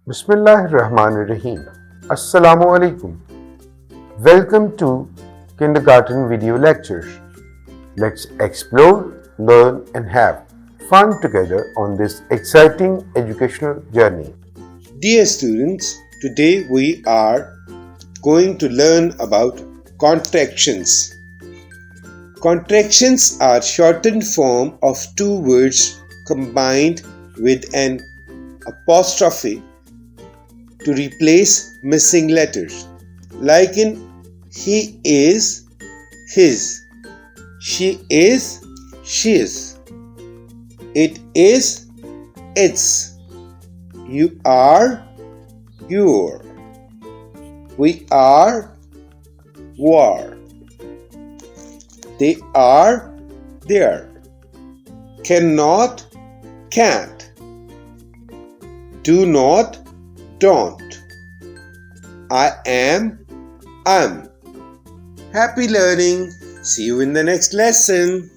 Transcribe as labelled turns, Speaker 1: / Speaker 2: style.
Speaker 1: Bismillahirrahmanirrahim. Assalamu alaikum. Welcome to Kindergarten Video Lectures. Let's explore, learn, and have fun together on this exciting educational journey.
Speaker 2: Dear students, today we are going to learn about contractions. Contractions are shortened form of two words combined with an apostrophe to replace missing letters, like in he is, his, she is, she's, it is, its, you are, your, we are, were, they are, their, cannot, can't, do not, don't, I am, I'm. Happy learning. See you in the next lesson.